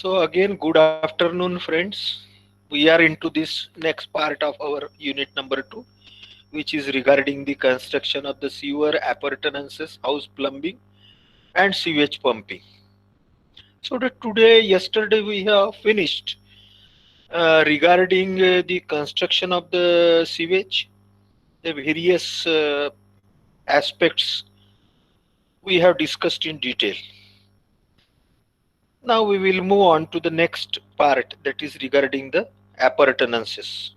So again, good afternoon, friends. We are into this next part of our unit number 2, which is regarding the construction of the sewer appurtenances, house plumbing, and sewage pumping. So yesterday we have finished regarding the construction of the sewage, the various aspects we have discussed in detail. Now we will move on to the next part, that is regarding the appurtenances.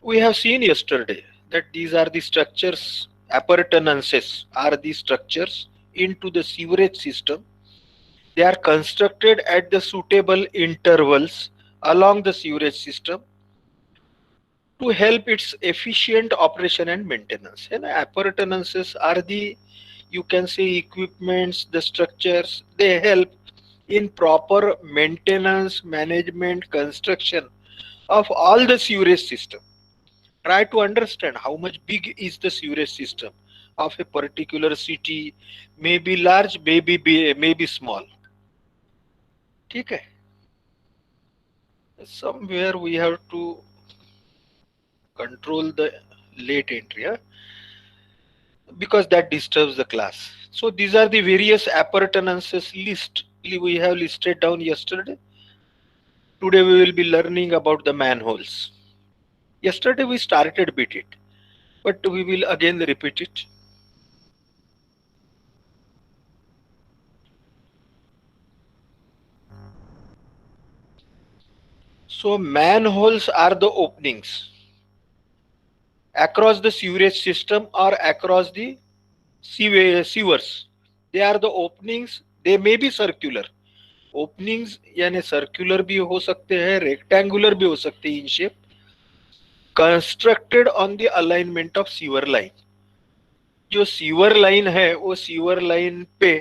We have seen yesterday that these are the structures, appurtenances are the structures into the sewerage system. They are constructed at the suitable intervals along the sewerage system to help its efficient operation and maintenance. And appurtenances are the, you can say, equipments, the structures, they help in proper maintenance, management, construction of all the sewerage system. Try to understand how much big is the sewerage system of a particular city, maybe large, maybe small. ठीक है? Somewhere we have to control the late entry, huh? Because that disturbs the class. So these are the various appurtenances list we have listed down yesterday. Today we will be learning about the manholes. Yesterday we started bit it, but we will again repeat it. So manholes are the openings across the sewerage system or across the sewers. They are the openings. They may be circular. Openings यानी circular भी हो सकते हैं, rectangular भी हो सकते हैं in shape, constructed on the alignment of sewer line. जो सीवर लाइन है वो सीवर लाइन पे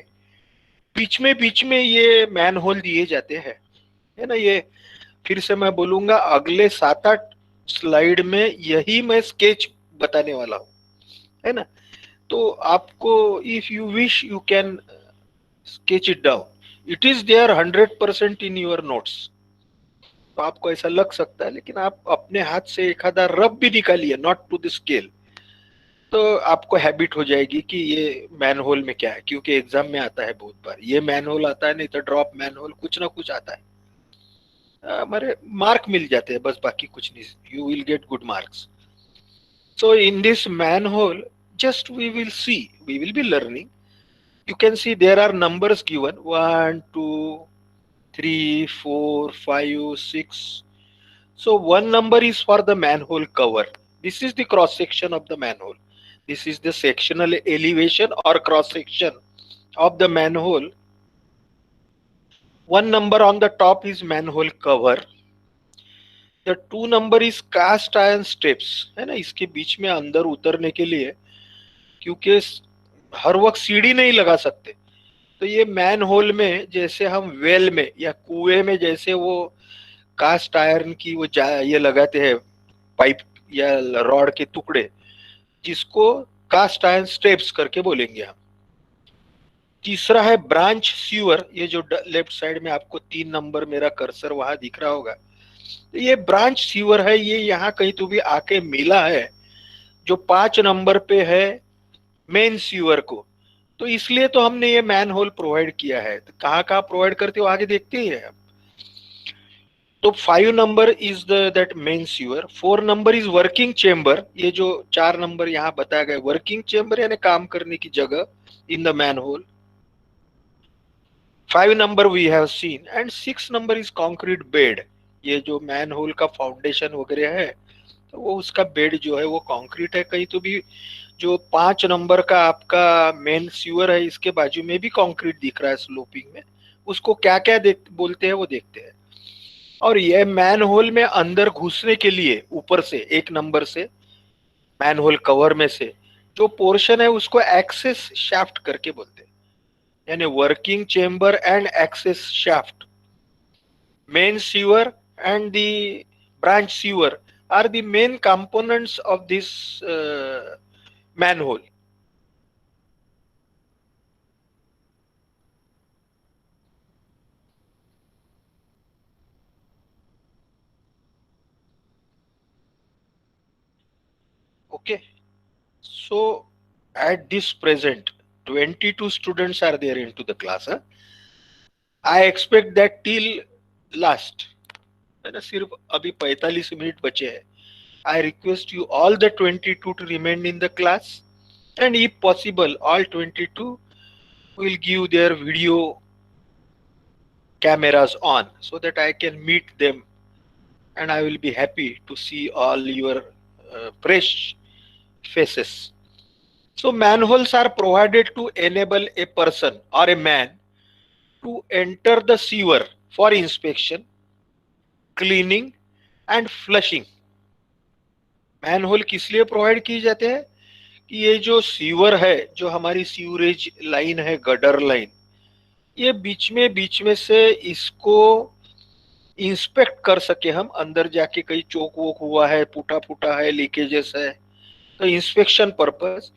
बीच में ये मैन होल दिए जाते हैं, है ना. ये फिर से मैं बोलूंगा, अगले 7-8 स्लाइड में यही मैं स्केच बताने वाला हूँ, है ना. तो आपको if you wish you can sketch it down. It is there 100% in your notes. तो आपको ऐसा लग सकता है, लेकिन आप अपने हाथ से एक आधा रब भी निकालिए, नॉट टू द स्केल, तो आपको हैबिट हो जाएगी कि ये मैन होल में क्या है. क्योंकि एग्जाम में आता है बहुत बार, ये मैन होल आता है, नहीं तो ड्रॉप मैन होल, कुछ ना कुछ आता है. हमारे मार्क मिल जाते हैं बस, बाकी कुछ नहीं. You will get good marks. So in this manhole, just we will be learning. You can see there are numbers given: 1, 2, 3, 4, 5, 6. So one number is for the manhole cover. This is the cross section of the manhole. This is the sectional elevation or cross section of the manhole. One number on the top is manhole cover. The 2 number is cast iron steps, है ना. इसके बीच में अंदर उतरने के लिए, क्योंकि हर वक्त सीढ़ी नहीं लगा सकते, तो ये मैन होल में जैसे हम वेल में या कुएं में जैसे वो कास्ट आयरन की वो ये लगाते हैं पाइप या रॉड के टुकड़े, जिसको कास्ट आयरन स्टेप्स करके बोलेंगे हम. तीसरा है ब्रांच सीवर. ये जो लेफ्ट साइड में आपको 3 नंबर मेरा कर्सर वहां दिख रहा होगा, तो ये ब्रांच सीवर है. ये यहाँ कहीं तो भी आके मिला है, जो 5 नंबर पे है मेन सीवर को. तो इसलिए तो हमने ये मैन होल प्रोवाइड किया है. तो कहाँ कहाँ प्रोवाइड करते हो आगे देखते ही है. तो 5 number is that main sewer. 4 number is working chamber. ये जो 4 नंबर यहाँ बताया गया, वर्किंग चेम्बर यानी काम करने की जगह in the manhole. 5 number we have seen. And 6 number is concrete bed. ये जो मैन होल का फाउंडेशन वगैरह है, तो वो उसका बेड जो है वो कंक्रीट है. कहीं तो भी जो 5 नंबर का आपका मेन सीवर है, इसके बाजू में भी कंक्रीट दिख रहा है स्लोपिंग में. उसको क्या क्या बोलते हैं वो देखते हैं. और ये मैन होल में अंदर घुसने के लिए ऊपर से 1 नंबर से मैन होल कवर में से जो पोर्शन है उसको एक्सेस शाफ्ट करके बोलते हैं, यानी working chamber and access shaft. Main sewer and the branch sewer are the main components of this manhole. So at this present, 22 students are there into the class. Huh? I expect that till last, है ना, सिर्फ अभी 45 minute बचे हैं. I request you all the 22 to remain in the class, and if possible, all 22 will give their video cameras on so that I can meet them, and I will be happy to see all your fresh faces. So manholes are provided to enable a person or a man to enter the sewer for inspection, cleaning and flushing. Manhole किस लिए provide किए जाते हैं कि ये जो sewer है, जो हमारी सीवरेज लाइन है, गडर लाइन, ये बीच में से इसको इंस्पेक्ट कर सके हम, अंदर जाके कहीं चोक वोक हुआ है, फूटा फूटा है, लीकेजेस है, तो इंस्पेक्शन पर्पस,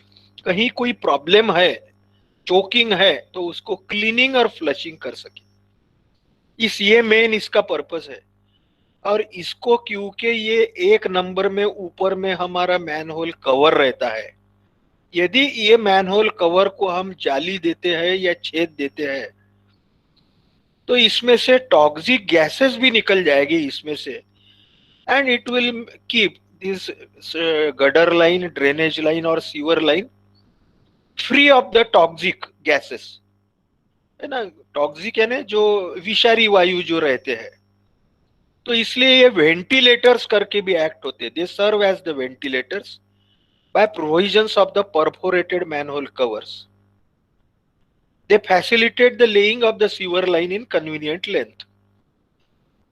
कहीं कोई प्रॉब्लम है, चोकिंग है, तो उसको क्लीनिंग और फ्लशिंग कर सके. ये मेन इसका पर्पस है. और इसको क्योंकि ये एक नंबर में ऊपर में हमारा मैनहोल कवर रहता है, यदि ये मैनहोल कवर को हम जाली देते हैं या छेद देते हैं तो इसमें से टॉक्सिक गैसेस भी निकल जाएगी इसमें से, and it will keep this gutter line, drainage line और sewer line free of the toxic gases, है ना. टॉक्सिक है ना, जो विषारी वायु जो रहते हैं, तो इसलिए ये वेंटिलेटर्स करके भी एक्ट होते हैं. They serve as the ventilators by provisions of the perforated manhole covers. They facilitate the laying of the sewer line in convenient length.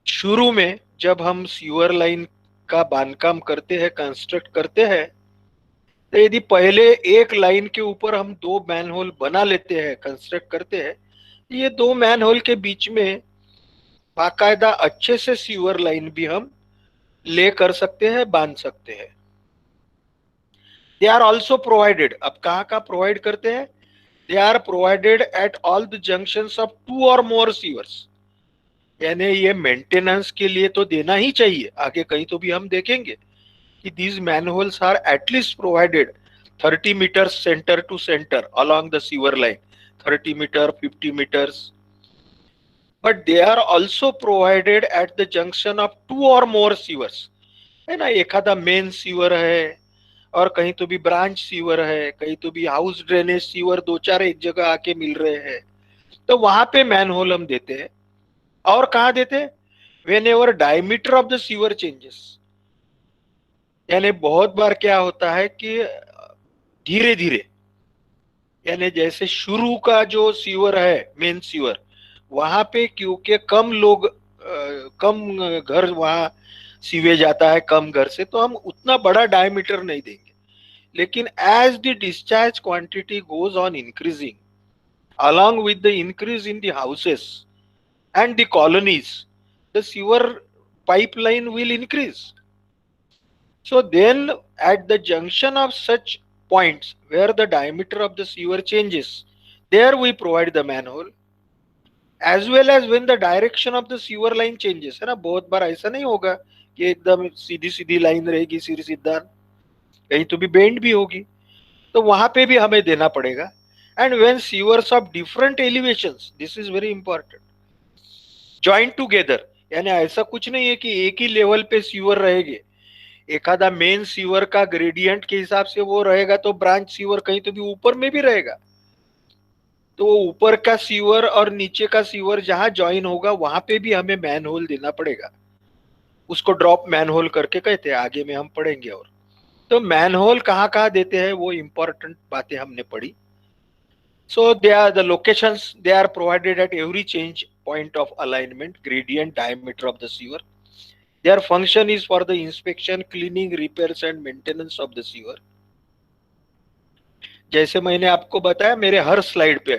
शुरू में जब हम सीवर लाइन का बांधकाम करते हैं, कंस्ट्रक्ट करते हैं, तो यदि पहले एक लाइन के ऊपर हम दो मैनहोल बना लेते हैं, कंस्ट्रक्ट करते हैं, ये दो मैनहोल के बीच में बाकायदा अच्छे से सीवर लाइन भी हम ले कर सकते हैं, बांध सकते हैं. They are also provided. अब कहाँ कहाँ प्रोवाइड करते हैं? They are provided at all the junctions of two or more sewers. यानी ये मेंटेनेंस के लिए तो देना ही चाहिए. आगे कहीं तो भी हम देखेंगे कि these manholes are at least provided 30 meters center to center along the sewer line, 30 meter, 50 meters. But they are also provided at the junction of two or more sewers. है ना, एखादा मेन सीवर है और कहीं तो भी branch sewer है, कहीं तो भी हाउस ड्रेनेज सीवर, दो चार एक जगह आके मिल रहे हैं, तो वहां पे मैनहोल हम देते हैं. और कहाँ देते हैं? When ever diameter of the sewer changes. यानी बहुत बार क्या होता है कि धीरे धीरे, यानी जैसे शुरू का जो सीवर है, मेन सीवर, वहां पे क्योंकि कम लोग, कम घर वहां सीवेज आता है कम घर से, तो हम उतना बड़ा डायमीटर नहीं देंगे. लेकिन as the discharge quantity goes on increasing along with the increase in the houses and the colonies, the sewer pipeline will increase. So then at the junction of such points where the diameter of the sewer changes, there we provide the manhole, as well as when the direction of the sewer line changes. है ना, बहुत बार ऐसा नहीं होगा कि एकदम सीधी सीधी line रहेगी, सीधी सीधा, कहीं तो भी बेंड भी होगी, तो वहां पे भी हमें देना पड़ेगा. And when sewers of different elevations, this is very important, join together, यानी ऐसा कुछ नहीं है कि एक ही लेवल पे सीवर रहेंगे. एखादा मेन सीवर का ग्रेडियंट के हिसाब से वो रहेगा, तो ब्रांच सीवर कहीं तो भी ऊपर में भी रहेगा, तो वो ऊपर का सीवर और नीचे का सीवर जहां ज्वाइन होगा वहां पे भी हमें मैनहोल देना पड़ेगा. उसको ड्रॉप मैनहोल करके कहते हैं, आगे में हम पढ़ेंगे. और तो मैनहोल कहाँ कहाँ देते हैं वो इंपॉर्टेंट बातें हमने पढ़ी. So they are the locations, they are provided at every change point of alignment, gradient, diameter of the sewer. Their function is for the inspection, cleaning, repairs and maintenance of the sewer. जैसे मैंने आपको बताया, मेरे हर slide पे,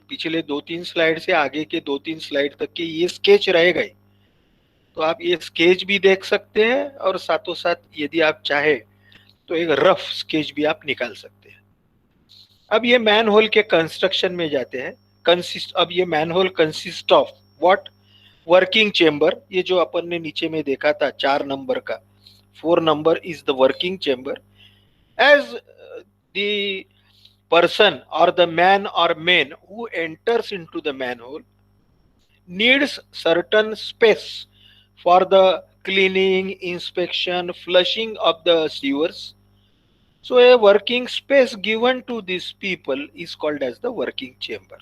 पिछले 2-3 slide से आगे के 2-3 स्लाइड तक के ये स्केच रहेगा ही, तो आप ये स्केच भी देख सकते हैं और साथों साथ यदि आप चाहे तो एक रफ स्केच भी आप निकाल सकते हैं. अब ये मैनहोल के कंस्ट्रक्शन में जाते हैं. अब ये manhole consist of what? Working chamber, ये जो अपन ने नीचे में देखा था 4 नंबर का, 4 number is the working chamber. As the person or the man or men who enters into the manhole needs certain space for the cleaning, inspection, flushing of the sewers. So a working space given to these people is called as the working chamber.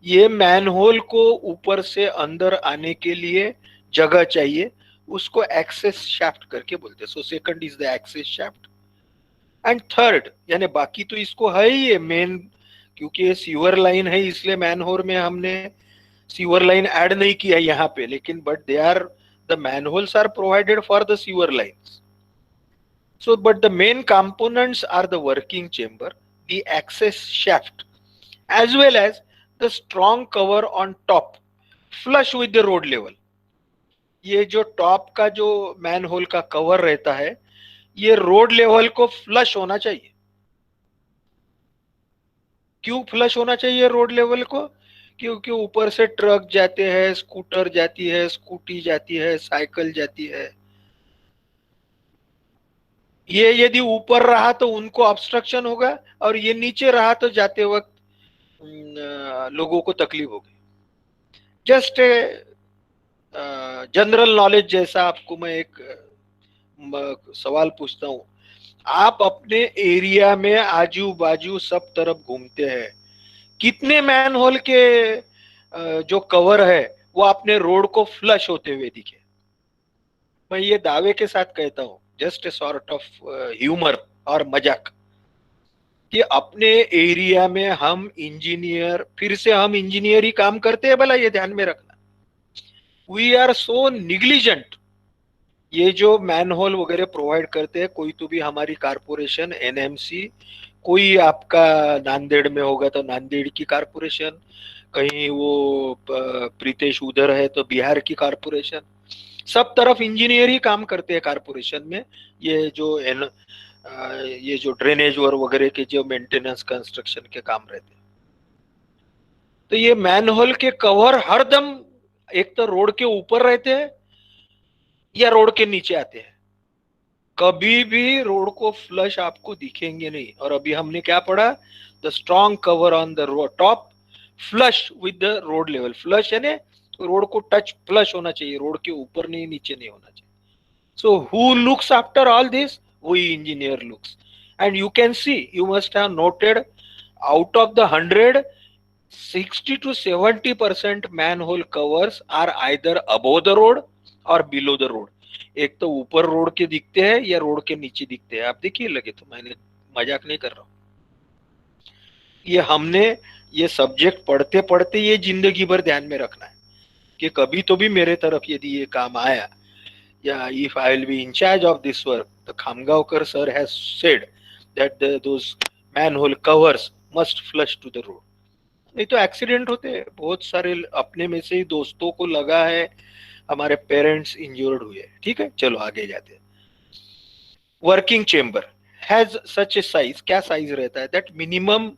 ये manhole को ऊपर से अंदर आने के लिए जगह चाहिए, उसको एक्सेस शाफ्ट करके बोलते हैं. So second is the access shaft. And third, यानी बाकी तो इसको है ही ये मेन, क्योंकि ये सीवर लाइन है इसलिए मैनहोल में हमने सीवर लाइन ऐड नहीं किया यहाँ पे, लेकिन but they are the manholes are provided for the sewer lines. So, but the main components are the working chamber, the access shaft, as well as the strong cover on top, flush with the road level. ये जो top का जो manhole का cover रहता है, ये road level को flush होना चाहिए. क्यों फ्लश होना चाहिए रोड लेवल को? क्योंकि ऊपर से ट्रक जाते हैं, स्कूटर जाती है, स्कूटी जाती है, साइकिल जाती है. ये यदि ऊपर रहा तो उनको ऑब्स्ट्रक्शन होगा, और ये नीचे रहा तो जाते वक्त लोगों को तकलीफ होगी. जस्ट जनरल नॉलेज जैसा आपको मैं एक सवाल पूछता हूं. आप अपने एरिया में आजू बाजू सब तरफ घूमते हैं, कितने मैनहोल के जो कवर है वो अपने रोड को फ्लश होते हुए दिखे? मैं ये दावे के साथ कहता हूं, just a sort of humour और मजाक, कि अपने एरिया में हम इंजीनियर, फिर से हम इंजीनियर ही काम करते हैं भला, ये ध्यान में रखना. We are so negligent. ये जो मैनहोल वगैरह प्रोवाइड करते हैं, कोई तो भी हमारी कारपोरेशन एनएमसी, कोई आपका नांदेड़ में होगा तो नांदेड़ की कारपोरेशन, कहीं वो प्रीतेश उधर है तो बिहार की कारपोरेशन, सब तरफ इंजीनियर ही काम करते हैं कारपोरेशन में. ये जो ड्रेनेज और वगैरह के जो मेंटेनेंस कंस्ट्रक्शन के काम रहते हैं, तो ये मैनहोल के कवर हरदम एक तो रोड के ऊपर रहते हैं या रोड के नीचे आते हैं. कभी भी रोड को फ्लश आपको दिखेंगे नहीं. और अभी हमने क्या पढ़ा? The strong cover on the road top, flush with the road level. Flush यानी रोड को टच, फ्लश होना चाहिए, रोड के ऊपर नहीं, नीचे नहीं होना चाहिए. So who looks after all this? We engineer looks. And you can see, you must have noted, out of the 100, 60 to 70% manhole covers are either above the road or below the road. एक तो ऊपर road के दिखते हैं या road के नीचे दिखते हैं. आप देखिए लगे तो, मैंने मजाक नहीं कर रहा हूं. ये हमने ये सब्जेक्ट पढ़ते पढ़ते ये जिंदगी भर ध्यान में रखना है कि कभी तो भी मेरे तरफ यदि ये काम आया, या if I will be in charge of this work, the Khamgaonkar sir has said that those manhole covers must flush to the road. नहीं तो एक्सीडेंट होते हैं बहुत सारे. अपने में से ही दोस्तों को लगा है, हमारे पेरेंट्स इंजर्ड हुए. ठीक है, चलो आगे जाते हैं. Working chamber has such a size. क्या साइज रहता है? That minimum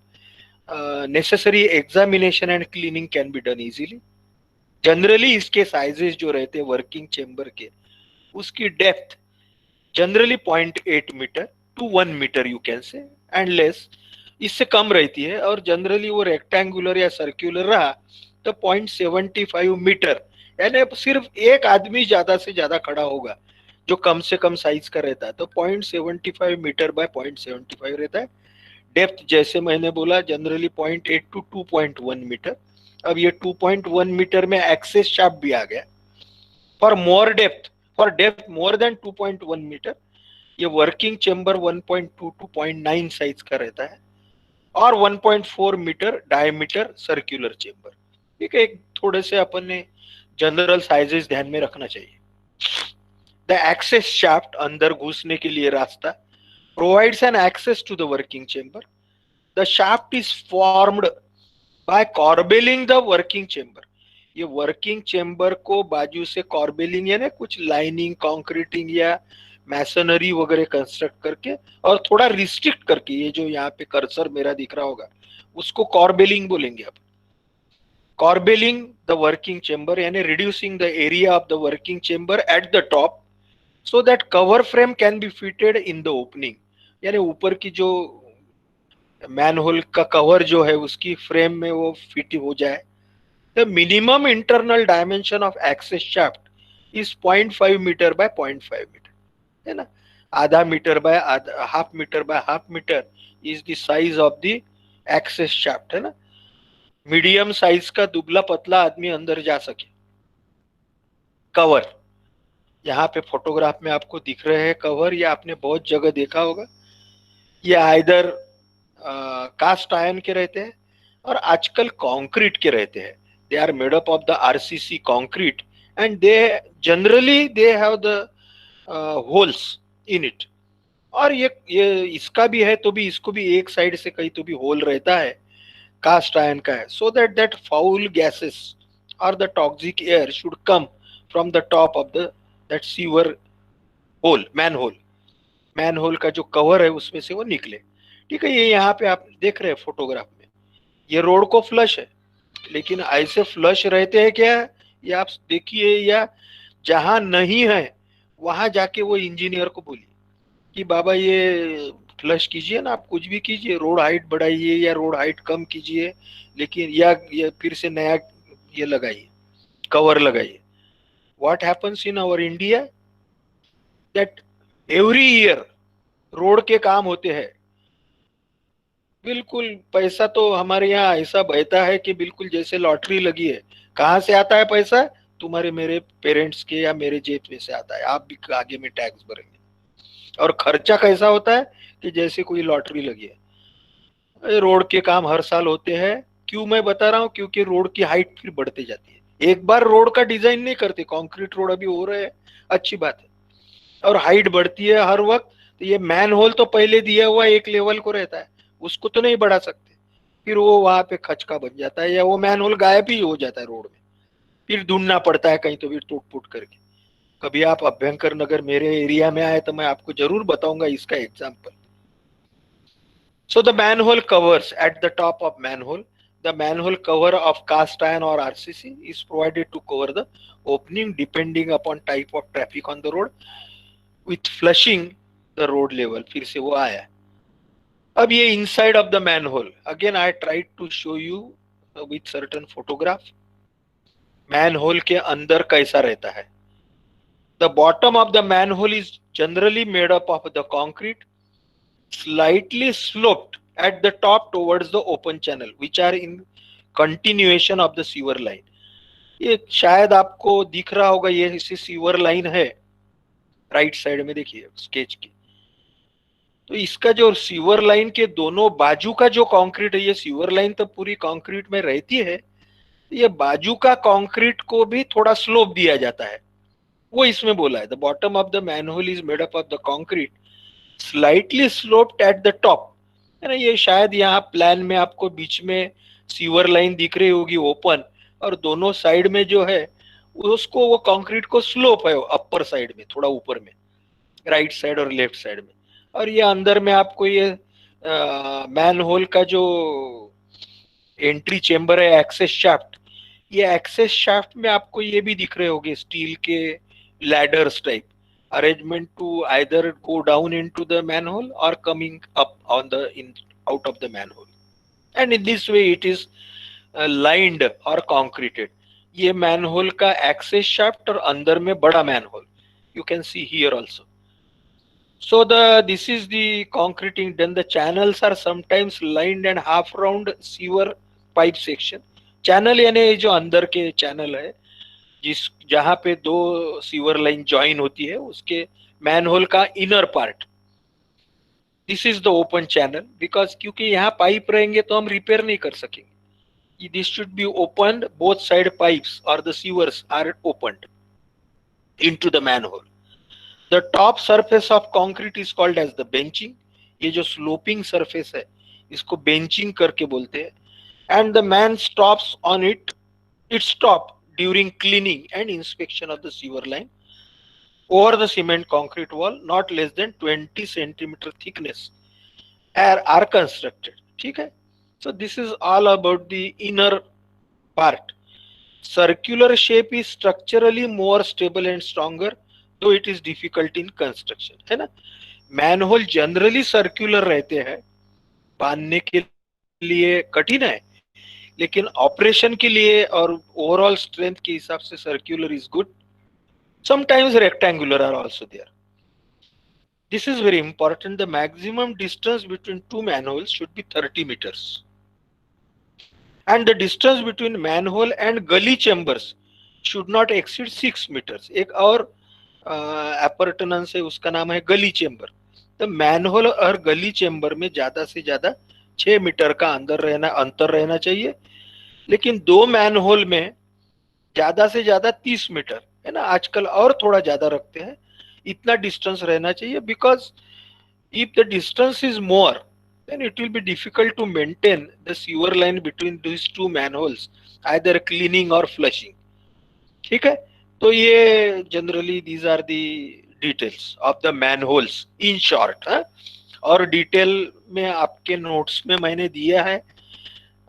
necessary examination and cleaning can be done easily. Generally इसके साइजेस जो रहते हैं वर्किंग चेम्बर के, उसकी depth generally 0.8 metre to 1 metre you can say, and less, इससे कम रहती है. और जनरली वो रेक्टेंगुलर या सर्कुलर रहा तो 0.75 मीटर, यानी सिर्फ एक आदमी ज्यादा से ज्यादा खड़ा होगा जो कम से कम साइज का रहता है, तो 0.75 मीटर बाय 0.75 रहता है. डेप्थ जैसे मैंने बोला जनरली 0.8 टू 2.1 मीटर. अब ये 2.1 मीटर में एक्सेस शाफ्ट भी आ गया. For more depth, for depth more than 2.1 metre, ये वर्किंग चेम्बर 1.2 to 0.9 साइज का रहता है, और 1.4 मीटर डायमीटर सर्कुलर चेम्बर. ठीक है, एक थोड़े से अपन ने जनरल साइजेस ध्यान में रखना चाहिए. द एक्सेस शाफ्ट, अंदर घुसने के लिए रास्ता, provides an access to the working chamber. The shaft is formed by corbelling the working chamber. ये वर्किंग चेम्बर को बाजू से कॉर्बेलिंग यानी कुछ लाइनिंग, कंक्रीटिंग या मैसनरी वगैरह कंस्ट्रक्ट करके और थोड़ा रिस्ट्रिक्ट करके, ये जो यहाँ पे कर्सर मेरा दिख रहा होगा उसको कॉर्बेलिंग बोलेंगे आप. कॉर्बेलिंग द वर्किंग चेम्बर यानी reducing the area of the working chamber at the top so that cover frame can be fitted in the opening. यानी ऊपर की जो मैनहोल का कवर जो है उसकी फ्रेम में वो फिट हो जाए। The minimum internal dimension of access shaft is 0.5 metre by 0.5 metre, है ना। आधा metre by half metre by half metre is the size of the access shaft, है ना। मीडियम साइज का दुबला पतला आदमी अंदर जा सके। कवर, यहाँ पे फोटोग्राफ में आपको दिख रहे हैं कवर, ये आपने बहुत जगह देखा होगा। ये आइदर कास्ट आयरन के रहते हैं और आजकल कंक्रीट के रहते हैं। They are made up of the RCC concrete and they generally they have the holes in it. और ये इसका भी है तो भी इसको भी एक साइड से कहीं तो भी होल रहता है, कास्ट आयरन का है, so that that foul gases और the toxic air should come from the top of the that sewer hole, manhole. Manhole का जो कवर है उसमें से वो निकले। ठीक है, ये यहाँ पे आप देख रहे हैं फोटोग्राफ में, ये रोड को फ्लश है, लेकिन ऐसे फ्लश रहते हैं क्या, ये आप देखिए, या जहां नहीं है वहां जाके वो इंजीनियर को बोलिए कि बाबा ये फ्लश कीजिए ना, आप कुछ भी कीजिए, रोड हाइट बढ़ाइए या रोड हाइट कम कीजिए, लेकिन या ये फिर से नया ये लगाइए, कवर लगाइए। What happens in our India that every year road के काम होते हैं, बिल्कुल पैसा तो हमारे यहाँ ऐसा बहता है कि बिल्कुल जैसे लॉटरी लगी है। कहाँ से आता है पैसा, तुम्हारे मेरे पेरेंट्स के या मेरे जेब में से आता है, आप भी आगे में टैक्स भरेंगे। और खर्चा कैसा होता है कि जैसे कोई लॉटरी लगी है। रोड के काम हर साल होते हैं, क्यों मैं बता रहा हूँ, क्योंकि रोड की हाइट फिर बढ़ते जाती है। एक बार रोड का डिजाइन नहीं करते, कंक्रीट रोड अभी हो रहे हैं, अच्छी बात है, और हाइट बढ़ती है हर वक्त, तो ये मैन होल तो पहले दिया हुआ एक लेवल को रहता है, उसको तो नहीं बढ़ा सकते। फिर वो वहां पे खचका बन जाता है या वो मैन होल गायब ही हो जाता है रोड में, फिर ढूंढना पड़ता है कहीं तो भी टूट फूट करके। कभी आप अभ्यंकर नगर मेरे एरिया में आए तो मैं आपको जरूर बताऊंगा इसका example. So the manhole covers at the top of manhole, the manhole cover of cast iron or RCC is provided to cover the opening depending upon type of traffic on the road with flushing the road level। फिर से वो आया। अब ये inside of the manhole, again I tried to show you with certain photograph, manhole के अंदर कैसा रहता है। The bottom of the manhole is generally made up of the concrete, slightly sloped at the top towards the open channel which are in continuation of the sewer line। ये शायद आपको दिख रहा होगा, ये इसी सीवर लाइन है, right side में देखिए स्केच की। तो इसका जो सीवर लाइन के दोनों बाजू का जो कंक्रीट है, ये सीवर लाइन तो पूरी कंक्रीट में रहती है, ये बाजू का कंक्रीट को भी थोड़ा स्लोप दिया जाता है, वो इसमें बोला है। The bottom of the manhole is made up of the concrete slightly sloped at the top, है ना। ये शायद यहाँ प्लान में आपको बीच में सीवर लाइन दिख रही होगी ओपन, और दोनों साइड में जो है उसको वो कंक्रीट को स्लोप है अपर साइड में, थोड़ा ऊपर में, राइट साइड और लेफ्ट साइड में। और ये अंदर में आपको ये मैन होल का जो एंट्री चेम्बर है, एक्सेस शाफ्ट, ये एक्सेस शाफ्ट में आपको ये भी दिख रहे होंगे स्टील के ladders type arrangement to either go down into the manhole or coming up on the out of the manhole, and in this way it is lined or concreted। ये manhole का access shaft और अंदर में बड़ा manhole, you can see here also। So this is the concreting done। The channels are sometimes lined and half round sewer pipe section। channel यानी जो अंदर के channel है, जिस जहां पे दो सीवर लाइन ज्वाइन होती है, उसके मैनहोल का inner part, this is the open channel. Because क्योंकि यहाँ पाइप रहेंगे तो हम रिपेयर नहीं कर सकेंगे, this should be open, both side pipes और the sewers are opened into the manhole. The top surface of concrete is called as the benching. ये जो स्लोपिंग सरफेस है इसको बेंचिंग करके बोलते हैं। And the man stops on it, it stop during cleaning and inspection of the sewer line over the cement concrete wall not less than 20 centimeter thickness are constructed। ठीक है, so this is all about the inner part। circular shape is structurally more stable and stronger though it is difficult in construction, है ना। Manhole generally circular रहते हैं, बांधने के लिए कठिन है, लेकिन ऑपरेशन के लिए और ओवरऑल स्ट्रेंथ के हिसाब से circular is good. Sometimes rectangular are also there. This is very important. The maximum distance between two manholes should be 30 meters. And the distance between manhole and gully chambers should not exceed 6 meters. एक और appurtenance है, उसका नाम है गली chamber. तो manhole और गली चेम्बर में ज्यादा से ज्यादा 6 मीटर का अंतर रहना चाहिए. लेकिन दो मैनहोल में ज्यादा से ज्यादा 30 मीटर है ना, आजकल और थोड़ा ज्यादा रखते हैं, इतना डिस्टेंस रहना चाहिए. Because if the distance is more, then it will be difficult to maintain the sewer line between these two manholes, either cleaning or flushing. ठीक है, तो ये generally these are the details of the manholes in short. और detail में आपके notes में मैंने दिया है.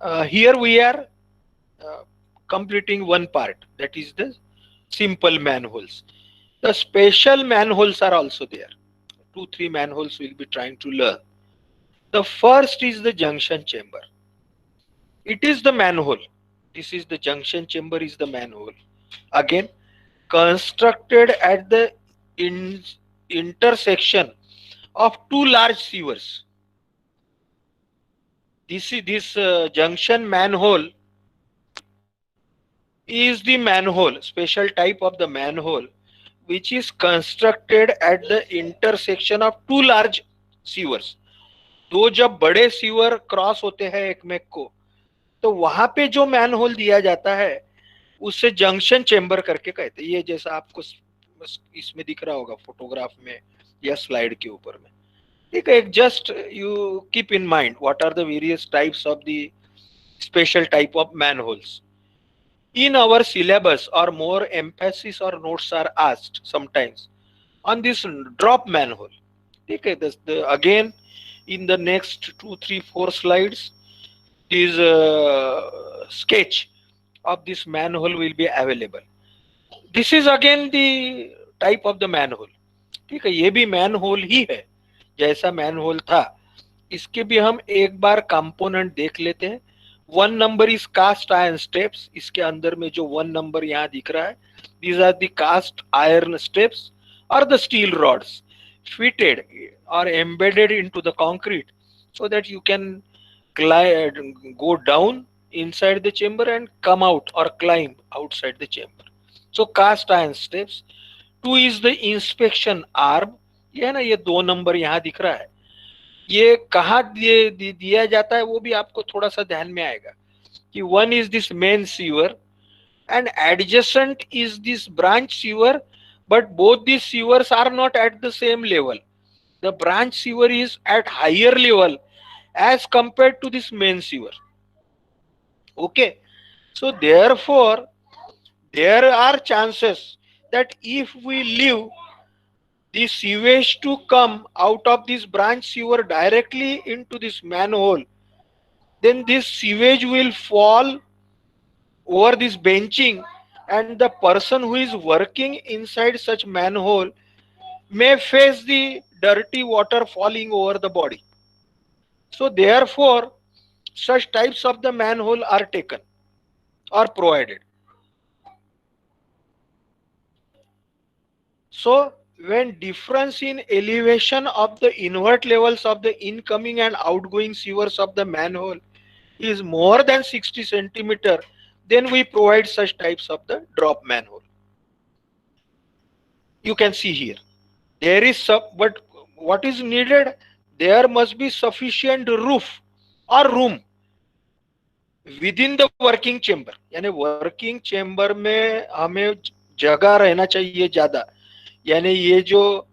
Here we are completing one part, that is the simple manholes. The special manholes are also there. 2-3 manholes we'll be trying to learn. The first is the junction chamber. It is the manhole. This is the junction chamber, is the manhole. Again, constructed at the intersection of two large sewers. This junction manhole is the manhole, special type of the manhole, which is constructed at the intersection of two large sewers. दो जब बड़े sewer cross होते हैं एक में को, तो वहां पे जो मैनहोल दिया जाता है उससे जंक्शन चेंबर करके कहते हैं. ये जैसा आपको इसमें दिख रहा होगा फोटोग्राफ में या स्लाइड के ऊपर में. ठीक है, just you keep in mind what are the various types of the special type of manholes. In our syllabus or more emphasis or notes are asked sometimes on this drop manhole. Okay, again in the next 2, 3, 4 slides this sketch of this manhole will be available. This is again the type of the manhole. ठीक है, ये भी manhole ही है जैसा manhole था. इसके भी हम एक बार कंपोनेंट देख लेते हैं. 1 number is cast iron steps. इसके अंदर में जो 1 नंबर यहाँ दिख रहा है, these are the cast iron steps और the steel rods fitted or embedded into the concrete so that you can go down inside the chamber and come out or climb outside the chamber. So cast iron steps. 2 is the inspection arm. ये है ना, ये 2 number यहाँ दिख रहा है. ये कहाँ दिया जाता है वो भी आपको थोड़ा सा ध्यान में आएगा कि 1 is this main sewer and adjacent is this branch sewer, but both these sewers are not at the same level. The branch sewer is at higher level as compared to this main sewer. Okay, so therefore there are chances that if we leave the sewage to come out of this branch sewer directly into this manhole, then this sewage will fall over this benching, and the person who is working inside such manhole may face the dirty water falling over the body. So therefore such types of the manhole are taken or provided. So when difference in elevation of the invert levels of the incoming and outgoing sewers of the manhole is more than 60 centimeter, then we provide such types of the drop manhole. You can see here there is but what is needed, there must be sufficient roof or room within the working chamber. यानी working chamber में हमें जगह रहना चाहिए ज्यादा. यानी ये जो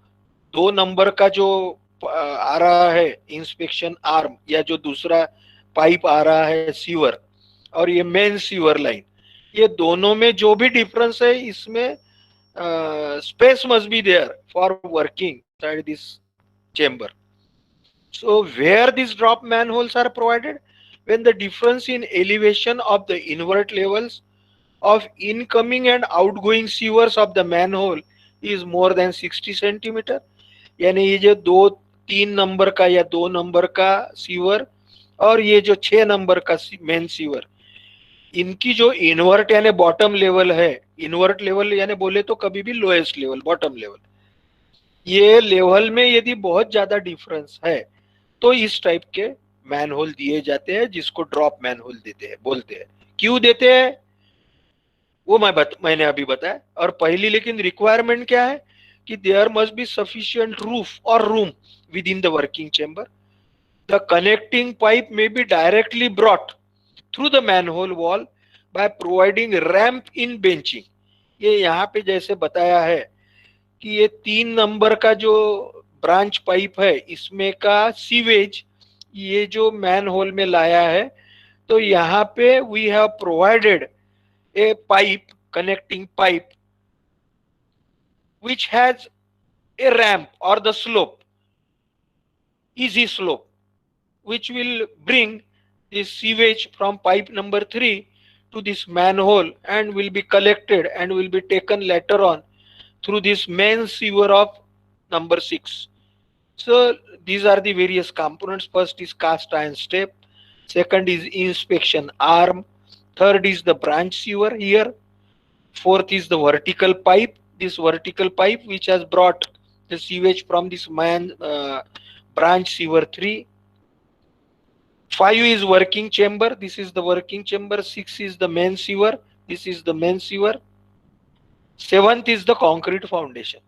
2 नंबर का जो आ रहा है इंस्पेक्शन आर्म या जो दूसरा पाइप आ रहा है सीवर और ये मेन सीवर लाइन, ये दोनों में जो भी डिफरेंस है इसमें space must be there for working inside this chamber. So where these drop manholes are provided, when the difference in elevation of the invert levels of incoming and outgoing sewers of the manhole is more than 60 centimeter. यानी ये जो 2-3 number का या 2 number का sewer और ये जो 6 number का मेन सीवर, इनकी जो इन्वर्ट यानी बॉटम लेवल है, इन्वर्ट लेवल यानी बोले तो कभी भी लोएस्ट लेवल, बॉटम लेवल, ये लेवल में यदि बहुत ज्यादा डिफरेंस है तो इस टाइप के मैनहोल दिए जाते हैं, जिसको ड्रॉप मैनहोल देते हैं, बोलते हैं। क्यों देते हैं वो मैंने अभी बताया। और पहली लेकिन रिक्वायरमेंट क्या है कि there must be sufficient roof और room within the working chamber. The connecting pipe may be directly brought through the manhole wall by providing ramp in benching. ये यहाँ पे जैसे बताया है कि ये 3 नंबर का जो ब्रांच पाइप है, इसमें का सीवेज ये जो मैन होल में लाया है, तो यहाँ पे we have provided a pipe, connecting pipe which has a ramp or the slope, easy slope, which will bring this sewage from pipe number 3 to this manhole and will be collected and will be taken later on through this main sewer of number 6. So these are the various components. First is cast iron step, second is inspection arm, third is the branch sewer here, fourth is the vertical pipe, this vertical pipe which has brought the sewage from this branch sewer 3. 5 is working chamber, this is the working chamber. 6 is the main sewer, this is the main sewer. 7th is the concrete foundation.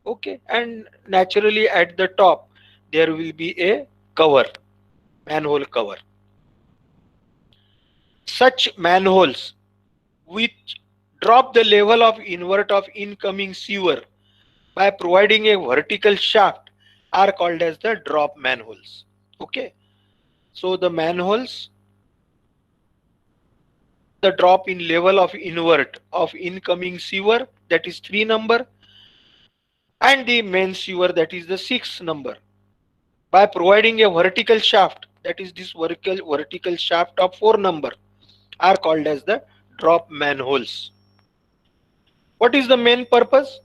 Okay, and naturally at the top there will be a cover, manhole cover. Such manholes which drop the level of invert of incoming sewer by providing a vertical shaft are called as the drop manholes. Okay, so the manholes, the drop in level of invert of incoming sewer, that is 3 number, and the main sewer, that is the 6 number, by providing a vertical shaft, that is this vertical shaft of 4 number, are called as the drop manholes. What is the main purpose?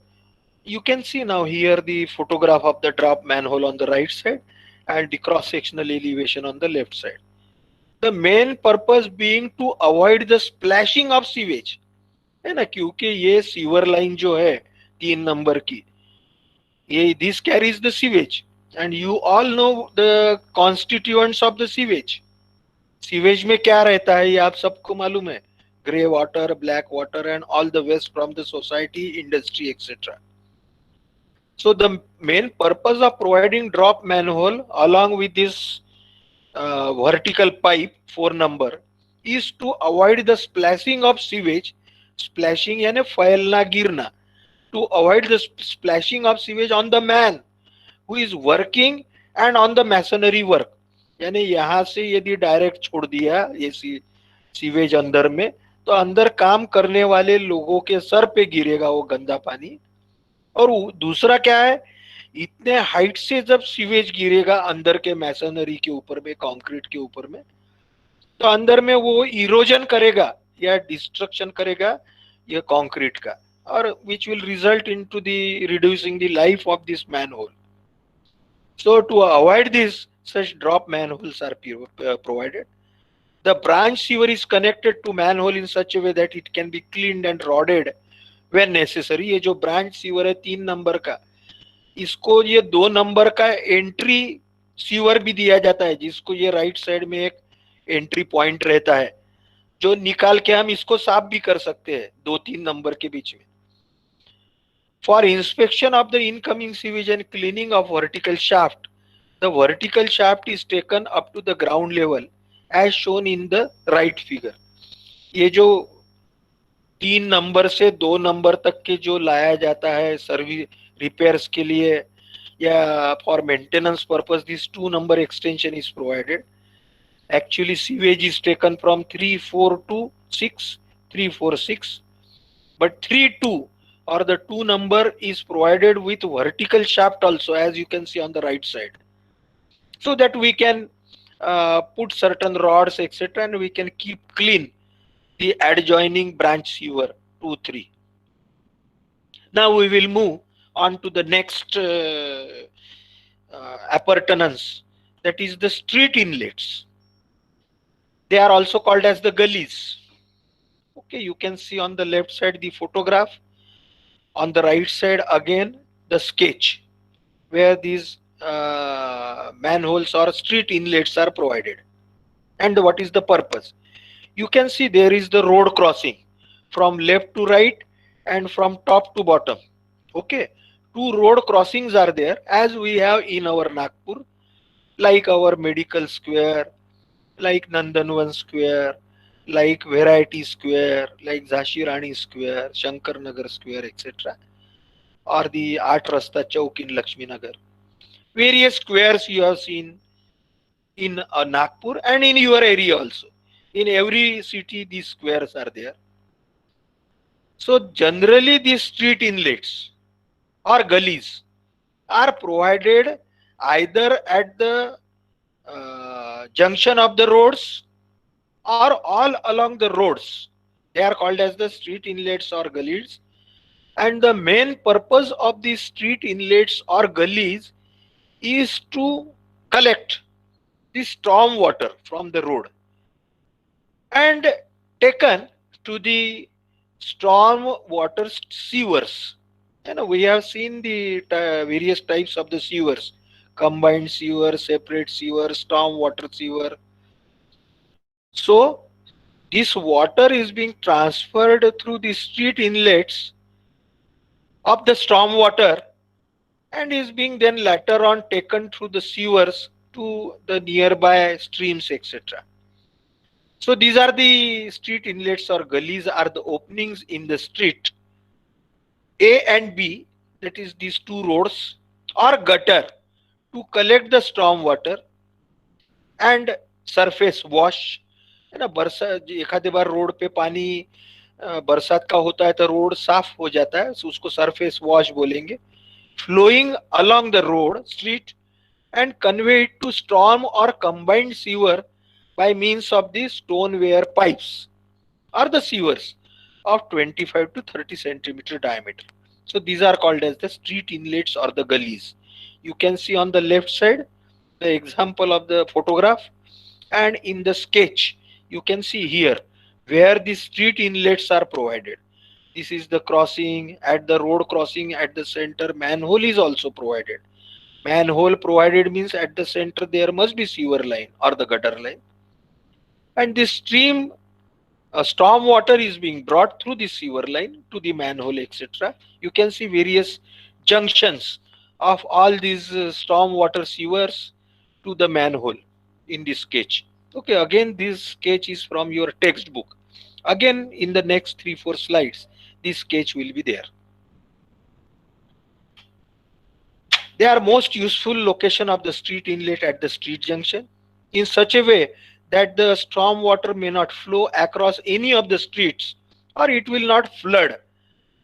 You can see now here the photograph of the drop manhole on the right side and the cross sectional elevation on the left side. The main purpose being to avoid the splashing of sewage, है ना, क्योंकि ये sewer line जो है 3 number की, ये this carries the sewage and you all know the constituents of the sewage. Sewage में क्या रहता है ये आप सबको मालूम है, grey water, black water and all the waste from the society, industry etcetera. So the main purpose of providing drop manhole along with this vertical pipe 4 number is to avoid the splashing of sewage. Splashing यानी फैलना गिरना, to avoid the splashing of sewage on the man who is working and on the masonry work. यानी यहाँ से यदि direct छोड़ दिया ये सीवेज अंदर में, तो अंदर काम करने वाले लोगों के सर पे गिरेगा वो गंदा पानी. और दूसरा क्या है, इतने हाइट से जब सीवेज गिरेगा अंदर के मैसनरी के ऊपर में, कंक्रीट के ऊपर में, तो अंदर में वो इरोजन करेगा या डिस्ट्रक्शन करेगा ये कंक्रीट का, और which will result into the reducing the life of this manhole. So to avoid this, such drop manholes are provided. The branch sewer is connected to manhole in such a way that it can be cleaned and rodded when necessary. ये जो branch sewer है 3 number का, इसको ये 2 number का entry sewer भी दिया जाता है, जिसको ये राइट साइड में एक एंट्री पॉइंट रहता है, जो निकाल के हम इसको साफ भी कर सकते हैं 2-3 नंबर के बीच में. For inspection of the incoming sewage and cleaning of vertical shaft, the vertical shaft is taken up to the ground level as shown in the right figure. ये जो 3 नंबर से 2 नंबर तक के जो लाया जाता है सर्विस रिपेयर्स के लिए या for maintenance purpose, this 2 number extension is provided. Actually sewage is taken from 3-4 to 6, 3-4-6, but 3-2 or the 2 number is provided with vertical shaft also, as you can see on the right side, so that we can put certain rods etc and we can keep clean the adjoining branch sewer 2-3. Now we will move on to the next appurtenance, that is the street inlets. They are also called as the gullies. Okay, you can see on the left side the photograph, on the right side again the sketch where these manholes or street inlets are provided, and what is the purpose. You can see there is the road crossing from left to right and from top to bottom. Okay, two road crossings are there as we have in our Nagpur, like our medical square, like Nandanvan square, like Variety Square, like Jhansi Rani Square, Shankar Nagar Square, etc., or the Art Rasta Chowk in Lakshmi Nagar. Various squares you have seen in Nagpur and in your area also. In every city, these squares are there. So generally, these street inlets or gullies are provided either at the junction of the roads or all along the roads. They are called as the street inlets or gullies. And the main purpose of these street inlets or gullies is to collect the storm water from the road and taken to the storm water sewers. We have seen the various types of the sewers: combined sewer, separate sewer, storm water sewer. So this water is being transferred through the street inlets of the storm water and is being then later on taken through the sewers to the nearby streams, etc. So these are the street inlets or gullies are the openings in the street A and B, that is these two roads or gutter, to collect the storm water and surface wash. है ना, बरसात एखादे बार road पे पानी बरसात का होता है तो रोड साफ हो जाता है, so उसको सरफेस वॉश बोलेंगे. Flowing along the road street and convey it to storm or combined sewer by means of the stoneware pipes or the sewers of 25 to 30 centimeter diameter. So these are called as the street inlets or the gullies. You can see on the left side the example of the photograph, and in the sketch you can see here where the street inlets are provided. This is the crossing. At the road crossing at the center, manhole is also provided. Manhole provided means at the center there must be sewer line or the gutter line, and this stream storm water is being brought through the sewer line to the manhole, etc. You can see various junctions of all these storm water sewers to the manhole in this sketch. Okay, again this sketch is from your textbook. Again in the next 3-4 slides this sketch will be there. They are most useful location of the street inlet at the street junction in such a way that the storm water may not flow across any of the streets or it will not flood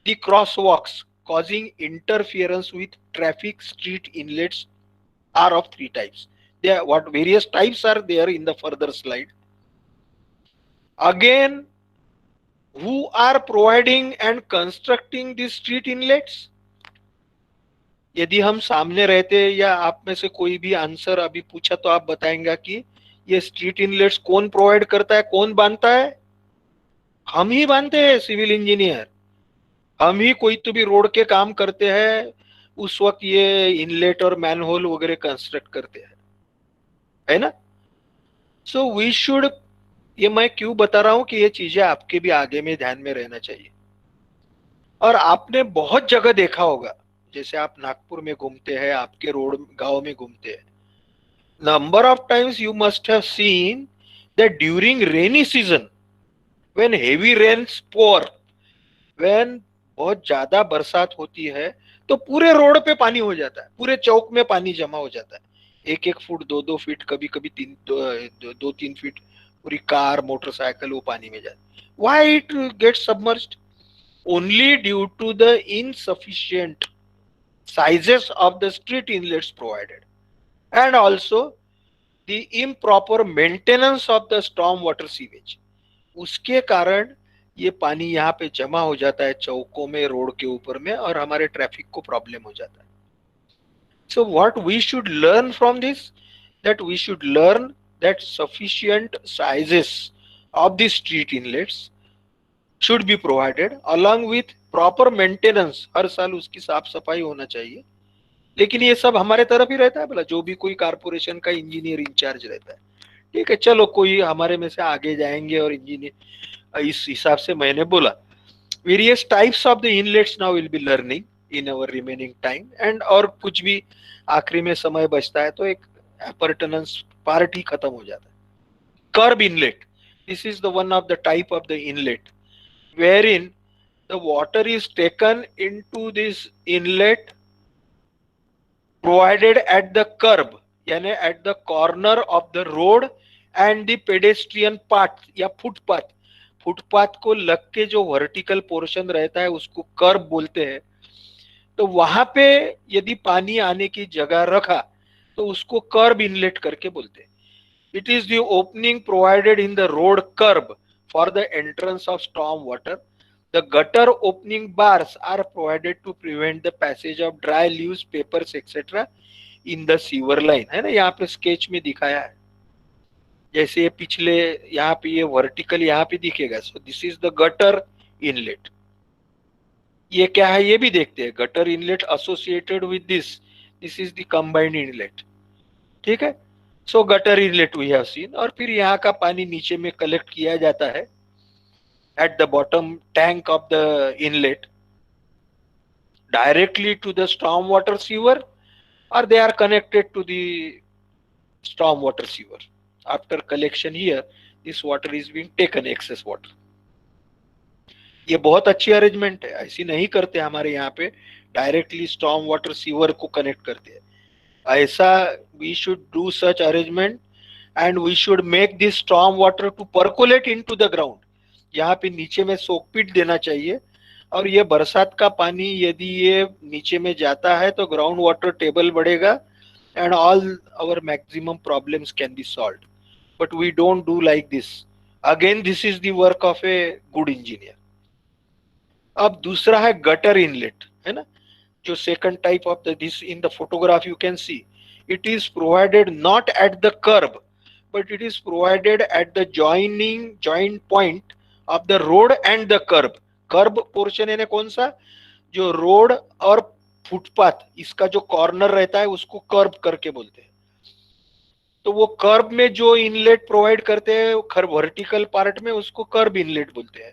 the crosswalks, causing interference with traffic. Street inlets are of three types. There, what various types are there in the further slide. Again, who are providing and constructing these street inlets? यदि हम सामने रहते या आप में से कोई भी आंसर अभी पूछा तो आप बताएंगे कि ये स्ट्रीट इनलेट्स कौन प्रोवाइड करता है, कौन बांधता है? हम ही बांधते हैं, सिविल इंजीनियर. हम ही कोई तो भी रोड के काम करते हैं उस वक्त ये इनलेट और मैनहोल वगैरह कंस्ट्रक्ट करते हैं, है ना. सो वी शुड, ये मैं क्यों बता रहा हूं कि ये चीजें आपके भी आगे में ध्यान में रहना चाहिए. और आपने बहुत जगह देखा होगा, जैसे आप नागपुर में घूमते हैं, आपके रोड गांव में घूमते हैं, number of times you must have seen that during rainy season when heavy rains pour, when बहुत ज्यादा बरसात होती है तो पूरे रोड पे पानी हो जाता है, पूरे चौक में पानी जमा हो जाता है, 1-1 फुट 2-2 फीट, कभी कभी 2-3 फीट पूरी कार मोटरसाइकिल वो पानी में जाती है. Why it gets submerged? Only due to the insufficient sizes of the street inlets provided and also the improper maintenance of the storm water sewage. उसके कारण ये पानी यहाँ पे जमा हो जाता है चौकों में, रोड के ऊपर में, और हमारे ट्रैफिक को प्रॉब्लम हो जाता है. So what we should learn from this, that we should learn that sufficient sizes of the street inlets should be provided along with proper maintenance. हर साल उसकी साफ सफाई होना चाहिए। लेकिन ये सब हमारे तरफ ही रहता है, बोला जो भी कोई कारपोरेशन का इंजीनियर इंचार्ज रहता है। ठीक है, चलो कोई हमारे में से आगे जाएंगे और इंजीनियर, इस हिसाब से मैंने बोला various types of the inlets now will be learning in our remaining time and, और कुछ भी आखिरी में समय बचता है तो एक अपरटेनेंस पार्ट ही खत्म हो जाता है। Curb inlet, this is the one of the type of the inlet wherein the water is taken into this inlet provided at the curb, यानी at the corner of the road and the pedestrian path या footpath. Footpath को लग के जो vertical portion रहता है उसको कर्ब बोलते हैं। तो वहां पे यदि पानी आने की जगह रखा तो उसको कर्ब इनलेट करके बोलते हैं। It is the opening provided in the road curb for the entrance of storm water. The gutter opening bars are provided to prevent the passage of dry leaves, papers, etc. in the sewer line। है ना, यहाँ पे sketch में दिखाया है, जैसे ये पिछले यहाँ पे ये वर्टिकल यहाँ पे दिखेगा। So this is the gutter inlet. ये क्या है ये भी देखते हैं। Gutter inlet associated with this is the combined inlet. ठीक है, so gutter inlet we have seen. और फिर यहाँ का पानी नीचे में कलेक्ट किया जाता है at the bottom tank of the inlet directly to the storm water sewer, or they are connected to the storm water sewer. After collection here, this water is being taken, excess water। ये बहुत अच्छी arrangement है, ऐसी नहीं करते हमारे यहाँ पे, डायरेक्टली स्टॉर्म वाटर सीवर को कनेक्ट करते हैं। ऐसा we should do such arrangement and we should make this storm water to percolate into the ground. यहाँ पे नीचे में सोकपिट देना चाहिए, और ये बरसात का पानी यदि ये नीचे में जाता है तो ग्राउंड वाटर टेबल बढ़ेगा and all our maximum problems can be solved. But we don't do like this. Again this is the work of a good engineer. अब दूसरा है गटर इनलेट, है ना, जो second type of this in the photograph you can see it is provided not at the curb but it is provided at the joint point of the road and the curb। Curb portion है कौन सा, जो road और footpath इसका जो corner रहता है उसको कर्ब करके बोलते हैं। तो वो कर्ब में जो इनलेट प्रोवाइड करते हैं वर्टिकल पार्ट में उसको कर्ब इनलेट बोलते हैं,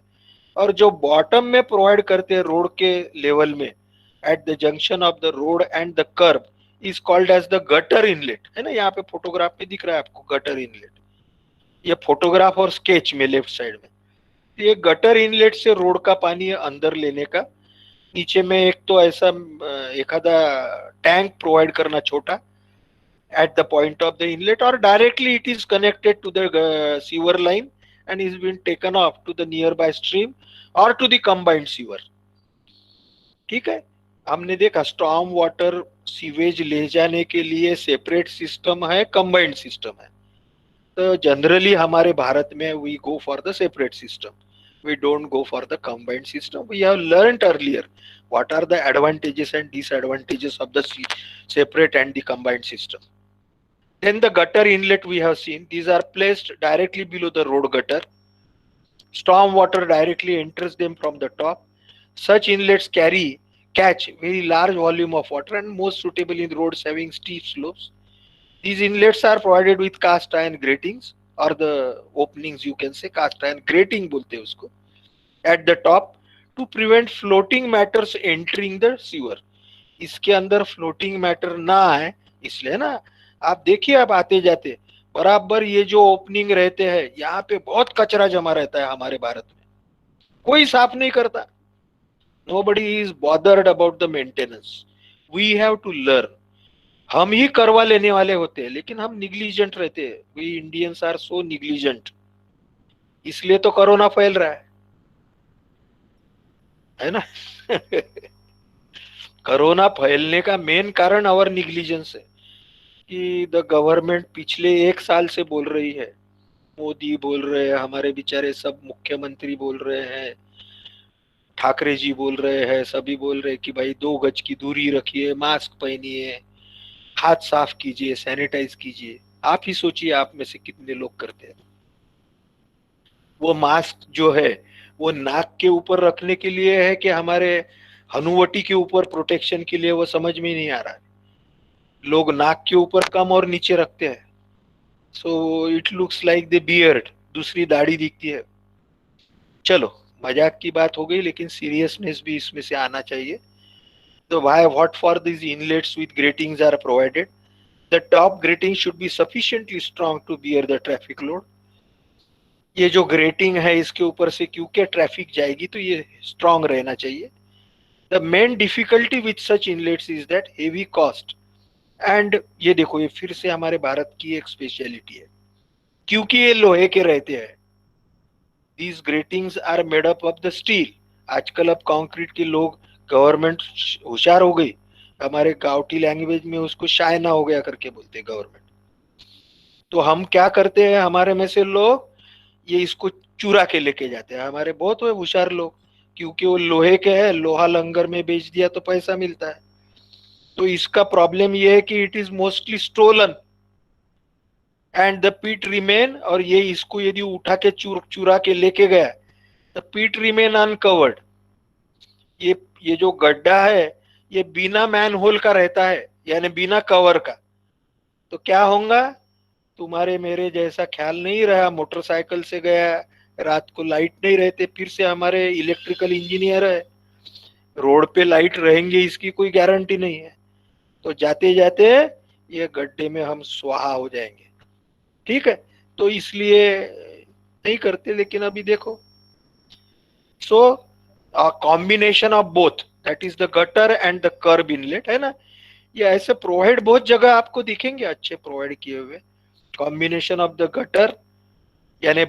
और जो बॉटम में प्रोवाइड करते हैं रोड के लेवल में at the junction of the road and the curb is called as the gutter inlet. है ना, यहाँ पे फोटोग्राफ में दिख रहा है आपको गटर इनलेट, ये फोटोग्राफ और स्केच में लेफ्ट साइड में। ये गटर इनलेट से रोड का पानी अंदर लेने का, नीचे में एक तो ऐसा एखादा टैंक प्रोवाइड करना छोटा at the point of the inlet, और directly it is connected to the sewer line and is been taken off to the nearby stream और टू द कंबाइंड सीवर। ठीक है, हमने देखा स्टॉर्म वाटर सीवेज ले जाने के लिए सेपरेट सिस्टम है, कंबाइंड सिस्टम है। तो जनरली हमारे भारत में we go for the separate system, we don't go for the combined system. We have learned earlier what are the advantages and disadvantages of the separate and the combined system। Then the gutter inlet we have seen, these are placed directly below the road gutter। Storm water directly enters them from the top। Such inlets catch very large volume of water and most suitable in roads having steep slopes। These inlets are provided with cast iron gratings, or the openings you can say, cast iron grating बोलते हैं उसको, at the top to prevent floating matters entering the sewer। इसके अंदर floating matter ना आए इसलिए ना, आप देखिए आप आते जाते बराबर ये जो ओपनिंग रहते हैं यहाँ पे बहुत कचरा जमा रहता है हमारे भारत में, कोई साफ नहीं करता। Nobody is bothered about the maintenance। We have to learn। हम ही करवा लेने वाले होते हैं लेकिन हम निग्लिजेंट रहते हैं। We Indians are so negligent, इसलिए तो कोरोना फैल रहा है ना। कोरोना फैलने का मेन कारण आवर निग्लिजेंस है कि द गवर्नमेंट पिछले 1 साल से बोल रही है, मोदी बोल रहे हैं, हमारे बेचारे सब मुख्यमंत्री बोल रहे हैं, ठाकरे जी बोल रहे हैं, सभी बोल रहे हैं कि भाई 2 गज की दूरी रखिए, मास्क पहनिए, हाथ साफ कीजिए, सैनिटाइज कीजिए। आप ही सोचिए, आप में से कितने लोग करते हैं। वो मास्क जो है वो नाक के ऊपर रखने के लिए है कि हमारे हनुवटी के ऊपर प्रोटेक्शन के लिए, वो समझ में ही नहीं आ रहा है। लोग नाक के ऊपर कम और नीचे रखते हैं, so it looks like the beard, दूसरी दाढ़ी दिखती है। चलो, मजाक की बात हो गई, लेकिन सीरियसनेस भी इसमें से आना चाहिए। तो why what for these inlets with gratings are provided? The top grating should be sufficiently strong to bear the traffic load. ये जो ग्रेटिंग है इसके ऊपर से क्योंकि ट्रैफिक जाएगी तो ये स्ट्रांग रहना चाहिए। The main difficulty with such inlets is that heavy cost. And ये देखो, ये फिर से हमारे भारत की एक स्पेशलिटी है, क्योंकि ये लोहे के रहते हैं। These gratings are made up of the steel. आजकल अब कंक्रीट के लोग, गवर्नमेंट होशियार हो गई, हमारे गांवटी लैंग्वेज में उसको शायना हो गया करके बोलते हैं गवर्नमेंट। तो हम क्या करते हैं, हमारे में से लोग ये इसको चुरा के लेके जाते हैं। हमारे बहुत हुए होशियार लोग, क्योंकि वो लोहे के है, लोहा लंगर में बेच दिया तो पैसा मिलता है। तो इसका प्रॉब्लम ये है कि it is mostly stolen and the pit remain, और ये इसको यदि उठा के चुरा के लेके गया, द पीट रिमेन अनकवर्ड। ये जो गड्ढा है ये बिना मैन होल का रहता है, यानी बिना कवर का। तो क्या होगा, तुम्हारे मेरे जैसा ख्याल नहीं रहा, मोटरसाइकिल से गया, रात को लाइट नहीं रहते, फिर से हमारे इलेक्ट्रिकल इंजीनियर है, रोड पे लाइट रहेंगे इसकी कोई गारंटी नहीं है। तो जाते जाते ये गड्ढे में हम स्वाहा हो जाएंगे। ठीक है, तो इसलिए नहीं करते। लेकिन अभी देखो, so combination of both, that is the gutter and the curb inlet, है ना। ये ऐसे प्रोवाइड बहुत जगह आपको दिखेंगे अच्छे प्रोवाइड किए हुए। कॉम्बिनेशन ऑफ द गटर, यानी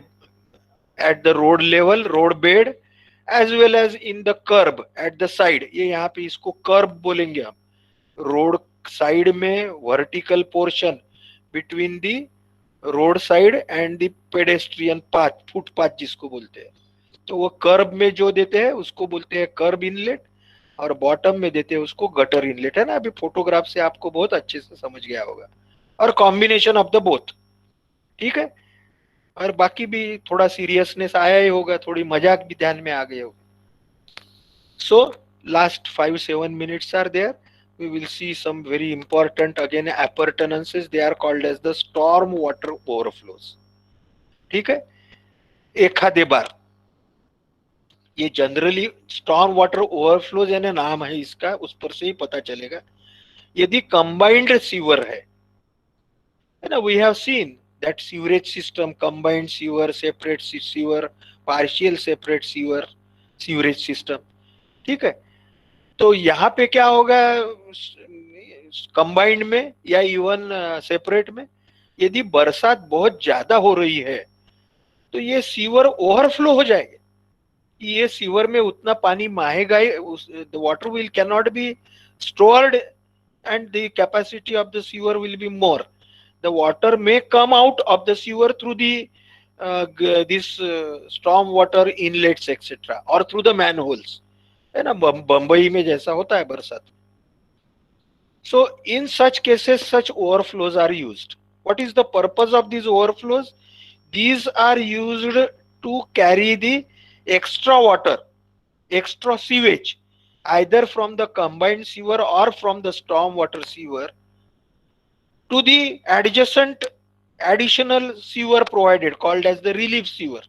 at the road level, road bed, as well as in the curb at the side। ये यहाँ पे इसको कर्ब बोलेंगे हम। रोड साइड में vertical portion between the road side and the pedestrian path, footpath जिसको बोलते हैं। तो वो कर्ब में जो देते हैं उसको बोलते हैं कर्ब इनलेट, और बॉटम में देते हैं उसको गटर इनलेट, है ना। अभी फोटोग्राफ से आपको बहुत अच्छे से समझ गया होगा। और कॉम्बिनेशन ऑफ द बोथ, ठीक है। और बाकी भी थोड़ा सीरियसनेस आया ही होगा, थोड़ी मजाक भी ध्यान में आ गए होगा। So last 5-7 minutes are there. We will see some very important again appurtenances. They are called as the storm water overflows. ठीक है, एक आधे बार ये जनरली स्टॉर्म वाटर ओवरफ्लोज यानी नाम है इसका, उस पर से ही पता चलेगा। यदि कंबाइंड सीवर है ना, we have seen that sewerage system, combined sewer, separate sewer, partial separate sewer, sewerage system। ठीक है, तो यहाँ पे क्या होगा, कंबाइंड में या इवन सेपरेट में, यदि बरसात बहुत ज्यादा हो रही है तो ये सीवर ओवरफ्लो हो जाएगा। ये सीवर में उतना पानी माहेगा ही, the water will can not be stored and the capacity of the sewer will be more. The water may come out of the sewer through the this storm water inlets etc. or through the manholes, है ना, बंबई में जैसा होता है बरसात। So in such cases such overflows are used. What is the purpose of these overflows? These are used to carry the extra water, extra sewage, either from the combined sewer or from the storm water sewer to the adjacent additional sewer provided called as the relief sewer।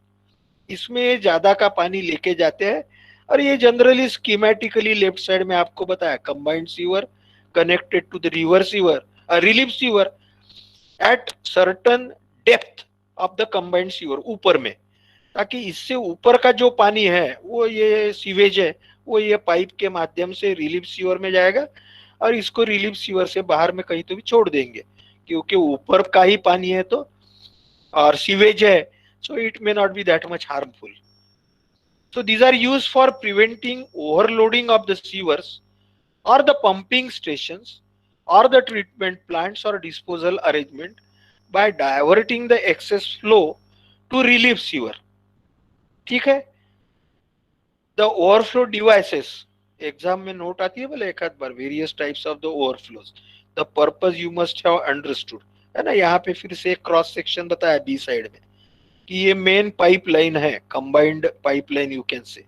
इसमें ज्यादा का पानी लेके जाते हैं, और ये generally स्कीमेटिकली left side में आपको बताया, combined sewer connected to the river sewer, relief sewer at certain depth of the combined sewer, ऊपर में, ताकि इससे ऊपर का जो पानी है वो ये सीवेज है वो ये पाइप के माध्यम से रिलीफ सीवर में जाएगा, और इसको रिलीफ सीवर से बाहर में कहीं तो भी छोड़ देंगे, क्योंकि ऊपर का ही पानी है तो, और सीवेज है, so it may not be that much harmful. So these are used for preventing overloading of the sewers or the pumping stations or the treatment plants or disposal arrangement by diverting the excess flow to relief sewer। ठीक है, the overflow devices, exam में note आती है बोले एक आध बार, various types of the overflows, the purpose you must have understood, है ना। यहाँ पे फिर से एक क्रॉस सेक्शन बताया बी साइड में कि ये मेन पाइपलाइन है, combined pipeline you can say,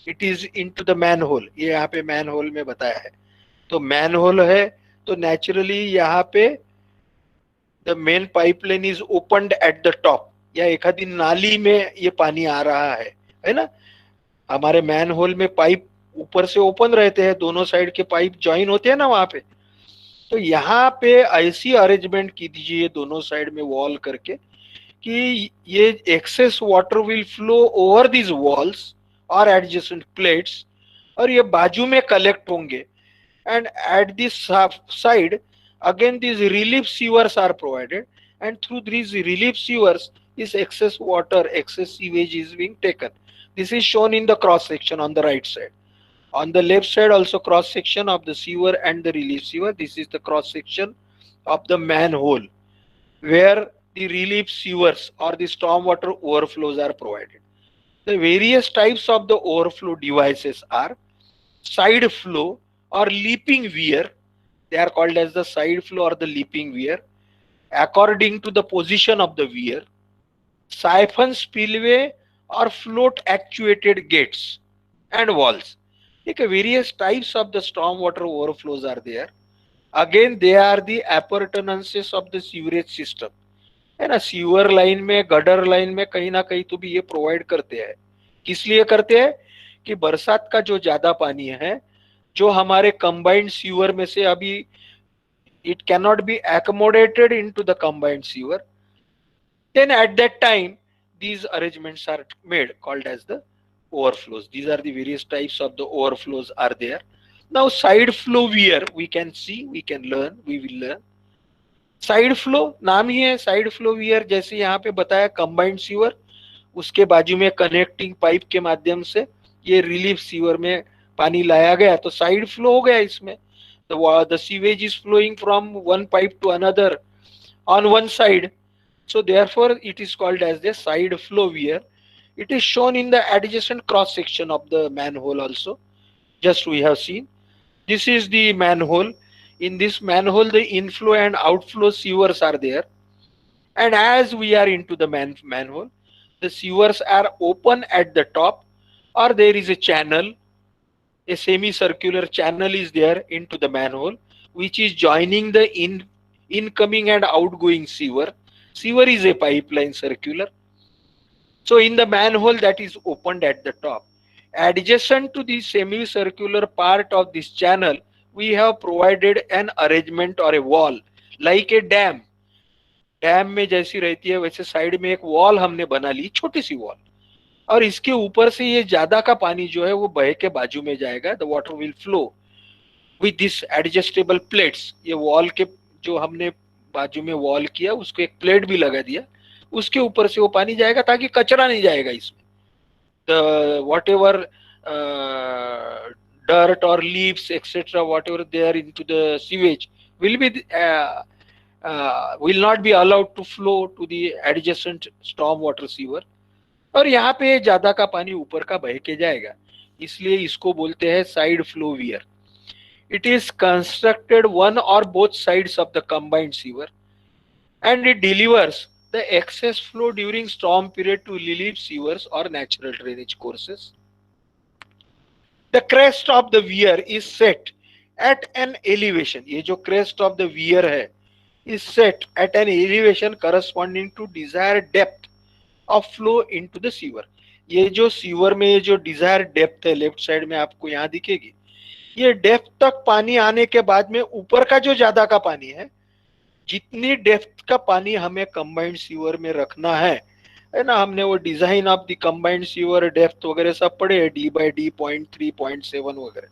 it is into the manhole, ये यहाँ पे मैन होल में बताया है। तो मैन होल है तो नेचुरली यहाँ पे the main pipeline is opened at the top, या एक आधी नाली में ये पानी आ रहा है ना। हमारे मैन होल में पाइप ऊपर से ओपन रहते हैं, दोनों साइड के पाइप ज्वाइन होते हैं ना वहां पे। तो यहाँ पे ऐसी अरेंजमेंट की दीजिए दोनों साइड में वॉल करके कि ये excess water will flow over these walls और एडजेसेंट प्लेट्स, और ये बाजू में कलेक्ट होंगे। And at this side again these relief sewers are provided, and through these relief sewers is excess water, excess sewage is being taken. This is shown in the cross section on the right side. On the left side also cross section of the sewer and the relief sewer. This is the cross section of the manhole where the relief sewers or the stormwater overflows are provided. The various types of the overflow devices are side flow or leaping weir. They are called as the side flow or the leaping weir according to the position of the weir. Siphon spillway or float actuated gates and walls. Okay, various types of the stormwater overflows are there. Again, they are the appurtenances of the sewerage system. है ना, sewer line में, gutter line में कहीं ना कहीं तो भी ये प्रोवाइड करते हैं। किस लिए करते हैं कि बरसात का जो ज्यादा पानी है जो हमारे कंबाइंड सीवर में से अभी it cannot be accommodated into the combined sewer, then at that time these arrangements are made called as the overflows. These are the various types of the overflows are there. Now side flow weir we can see, we can learn, we will learn. Side flow नाम ही है, side flow wear, जैसे यहाँ पे बताया combined sewer, उसके बाजू में connecting pipe के माध्यम से ये रिलीफ सीवर में पानी लाया गया तो साइड फ्लो हो गया इसमें। the sewage is flowing from one pipe to another on one side, so therefore it is called as the side flow weir. It is shown in the adjacent cross section of the manhole also, just we have seen. This is the manhole. In this manhole the inflow and outflow sewers are there, and as we are into the manhole, the sewers are open at the top, or there is a channel, a semicircular channel is there into the manhole, which is joining the incoming and outgoing sewer. Sewer is a pipeline circular. So in the manhole that is opened at the top, adjacent to the semicircular part of this channel, we have provided an arrangement or a wall like a dam. Dam में जैसी रहती है वैसे side में एक wall हमने बना ली, छोटी सी वॉल, और इसके ऊपर से ये ज्यादा का पानी जो है वो बह के बाजू में जाएगा। The water will flow with this adjustable plates. ये वॉल के जो हमने बाजू में वॉल किया उसको एक प्लेट भी लगा दिया, उसके ऊपर से वो पानी जाएगा ताकि कचरा नहीं जाएगा इसमें। The what ever dirt or leaves etc whatever they are into the sewage will be will not be allowed to flow to the adjacent storm water sewer, और यहाँ पे ज्यादा का पानी ऊपर का बह के जाएगा, इसलिए इसको बोलते हैं side flow weir. It is constructed one or both sides of the combined sewer and it delivers the excess flow during storm period to relief sewers or natural drainage courses. The crest of the weir is set at an elevation, ये जो crest of the weir है is set at an elevation corresponding to desired depth of flow into the sewer. ये जो sewer में ये जो Dzire depth है left side में आपको यहाँ दिखेगी, ये डेप्थ तक पानी आने के बाद में ऊपर का जो ज्यादा का पानी है, जितनी डेप्थ का पानी हमें कंबाइंड सीवर में रखना है ना, हमने वो design of the combined sewer depth वगैरह सब पढ़े हैं, D/D 0.3 0.7 वगैरह।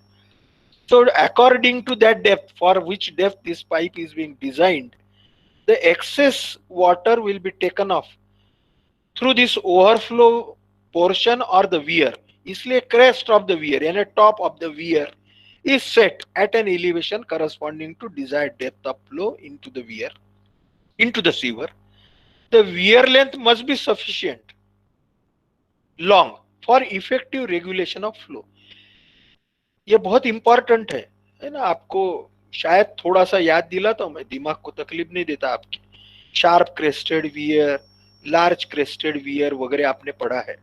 So according to that depth, for which depth this pipe is being designed, the excess water will be taken off through this overflow portion or the weir. इसलिए crest of the weir यानी top of the weir is set at an elevation corresponding to desired depth of flow into the weir, into the sewer. The weir length must be sufficient long for effective regulation of flow. ये बहुत important है ना, आपको शायद थोड़ा सा याद दिला तो मैं दिमाग को तकलीफ नहीं देता आपकी। Sharp crested weir, large crested weir वगैरह आपने पढ़ा है.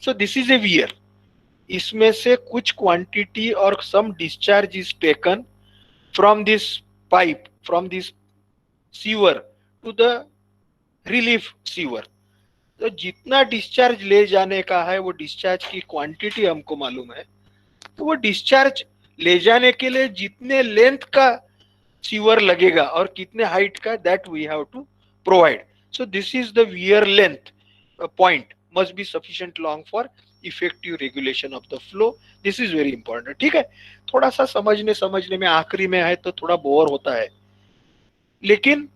So this is a weir. इसमें से कुछ quantity or some discharge is taken from this pipe, from this sewer to the relief sewer. तो जितना डिस्चार्ज ले जाने का है वो डिस्चार्ज की क्वांटिटी हमको मालूम है. तो वो डिस्चार्ज ले जाने के लिए जितने लेंथ का सीवर लगेगा और कितने हाइट का, that we have to provide. So this is the weir length point must be sufficient long for effective regulation of the flow. This is very important. ठीक है, थोड़ा सा समझने समझने में आखिरी में है तो थोड़ा बोर होता है, लेकिन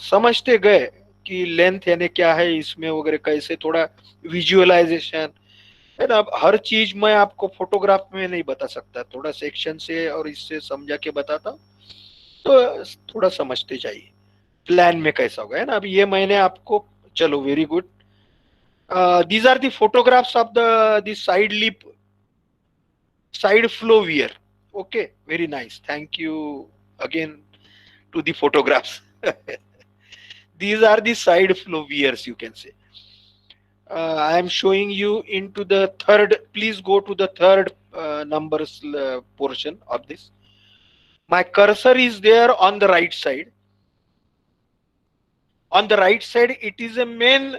समझते गए कि लेंथ यानी क्या है इसमें वगैरह, कैसे थोड़ा विजुअलाइजेशन है ना. अब हर चीज मैं आपको फोटोग्राफ में नहीं बता सकता, थोड़ा सेक्शन से और इससे समझा के बताता हूँ, तो थोड़ा समझते जाइए प्लान में कैसा होगा, है ना. अब ये मैंने आपको, चलो very good. These are the photographs of the this side lip, side flow weir. Okay, very nice, thank you again to the photographs. These are the side flow viewers, you can say. I am showing you into the third. Please go to the third numbers portion of this. My cursor is there on the right side. On the right side, it is a main.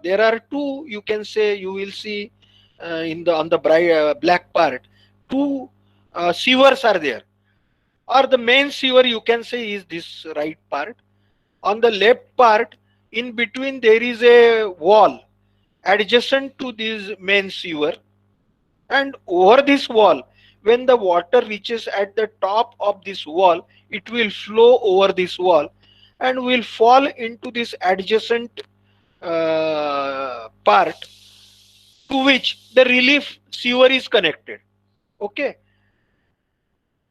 There are two. You can say you will see in the on the black part. Two sewers are there, or the main sewer you can say is this right part. On the left part, in between there is a wall adjacent to this main sewer, and over this wall, when the water reaches at the top of this wall, it will flow over this wall and will fall into this adjacent part to which the relief sewer is connected. Okay,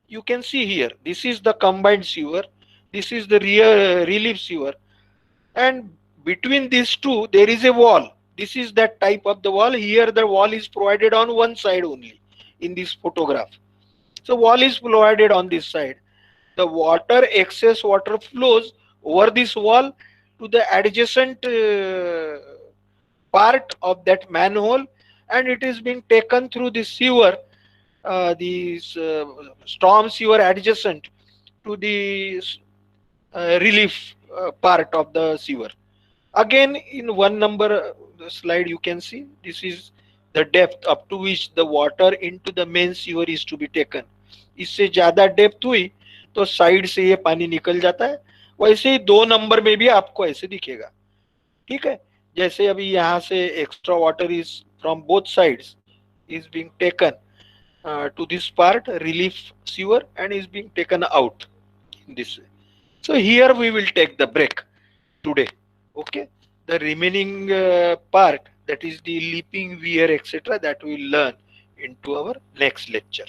you can see here, this is the combined sewer, this is the rear relief sewer, and between these two there is a wall. This is that type of the wall. Here the wall is provided on one side only in this photograph. So wall is provided on this side. The water, excess water flows over this wall to the adjacent part of that manhole, and it is being taken through the sewer, the storm sewer adjacent to the relief part of the sewer. Again, in one number slide you can see this is the depth up to which the water into the main sewer is to be taken. इससे ज्यादा depth हुई तो side से ये पानी निकल जाता है. वैसे ही दो नंबर में भी आपको ऐसे दिखेगा. ठीक है, जैसे अभी यहाँ से extra water is from both sides is being taken to this part relief sewer and is being taken out in this way. So here we will take the break today. Okay, the remaining part, that is the leaping weir etc., that we will learn into our next lecture.